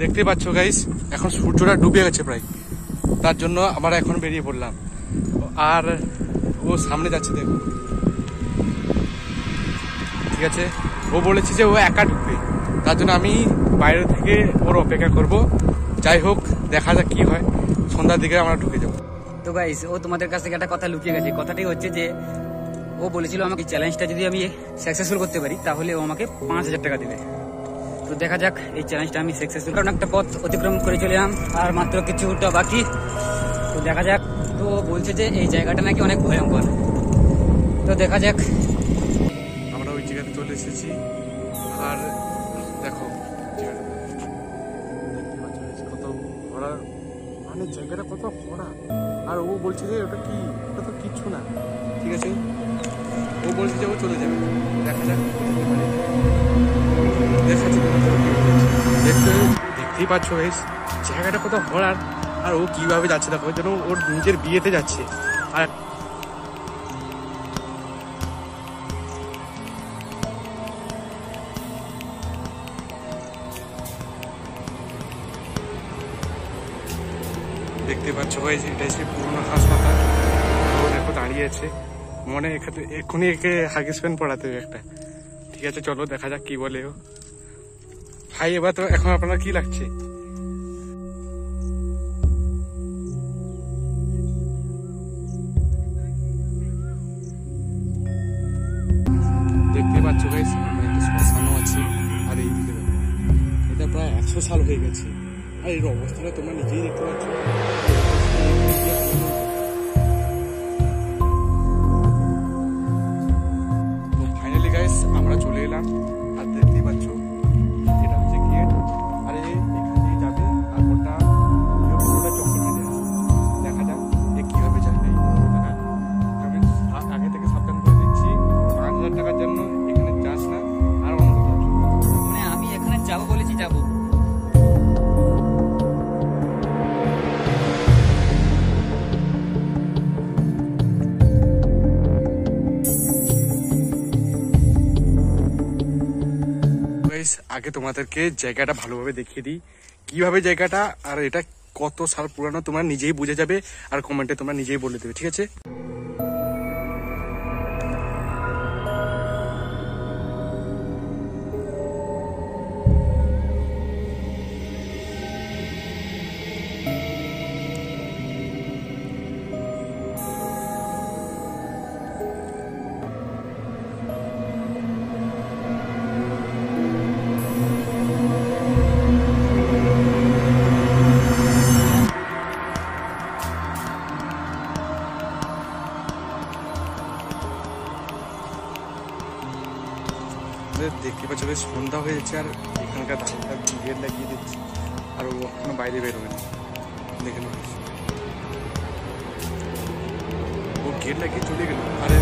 দেখতে পাচ্ছ গাইস, এখন সূর্যটা ডুবে গেছে প্রায়, তার জন্য আমরা এখন বেরিয়ে পড়লাম। আর ও সামনে যাচ্ছে দেখো, ঠিক আছে। ও বলেছে যে ও একা ঢুকবে, তার জন্য আমি বাইরে থেকে ওর অপেক্ষা করব। যাই হোক, দেখা যাক কি হয়, সন্ধ্যার দিকে আমরা ঢুকে যাবো। তো গাইস, ও তোমাদের কাছ থেকে একটা কথা লুকিয়ে গেছে। কথাটি হচ্ছে যে ও বলেছিল আমাকে চ্যালেঞ্জটা যদি আমি সাকসেসফুল করতে পারি তাহলে ও আমাকে 5,000 টাকা দেবে। তো দেখা যাক এই চ্যালেঞ্জটা আমি সাকসেসফুল, কারণ একটা পথ অতিক্রম করে চলে এলাম, আর মাত্র কিছুটা বাকি। তো দেখা যাক। তো বলছে যে এই জায়গাটা নাকি অনেক ভয়ঙ্কর, তো দেখা যাক। আমরা ওই জায়গাতে চলে এসেছি, আর দেখো কত ভরা, মানে জায়গাটা কত ভরা। আর ও বলছে যে ওটা কি, ওটা তো কিচ্ছু না, ঠিক আছে। ও বলছে যে ও চলে যাবে, দেখা যাক। দেখতেই পাচ্ছ গাইস, জায়গাটা কত ভরার। আর ও কিভাবে যাচ্ছে দেখো, যেন ওর নিজের বিয়েতে যাচ্ছে। আর দেখতে পাচ্ছ গাইস, এটা হচ্ছে পুরোনো হাসপাতাল। ও দেখো দাঁড়িয়ে আছে, মনে এক্ষুনি একে হাগিস প্যান্ট পড়াতে হবে একটা। ঠিক আছে, চলো দেখা যাক কি বলে ও। ভাই এবার তো এখন আপনার কি লাগছে? দেখতে পাচ্ছ গাইস, একটা শ্মশানও আছে। আর এই দিকে এটা প্রায় 100 সাল হয়ে গেছে। আর এর অবস্থাটা তোমরা নিজেই দেখতে পাচ্ছ। তো ফাইনালি গাইস আমরা চলে এলাম। আর দেখতেই পাচ্ছ এটা হচ্ছে গেট। আর এখান দিয়ে যাবে, আর ওটা পুরোটা চক্কর মেরে আসবে। দেখা যাক যে কিভাবে যায়। আমি আগে থেকে সাবধান করে দিচ্ছি, 5,000 টাকার জন্য এখানে যাস না। আর অন্য কোথাও, মানে আমি এখানে যাবো বলেছি, যাবো। আগে তোমাদেরকে জায়গাটা ভালোভাবে দেখিয়ে দিই, কিভাবে জায়গাটা আর এটা কত সাল পুরানো তোমরা নিজেই বুঝে যাবে। আর কমেন্টে তোমরা নিজেই বলে দেবে, ঠিক আছে। দেখতে পাচ্ছ সন্ধ্যা হয়ে যাচ্ছে, আর এখানকার দাঁড়িয়ে গেট লাগিয়ে দিচ্ছে। আর ও এখনো বাইরে বেরোবে না, দেখে ও গেট লাগিয়ে চলে গেল। আরে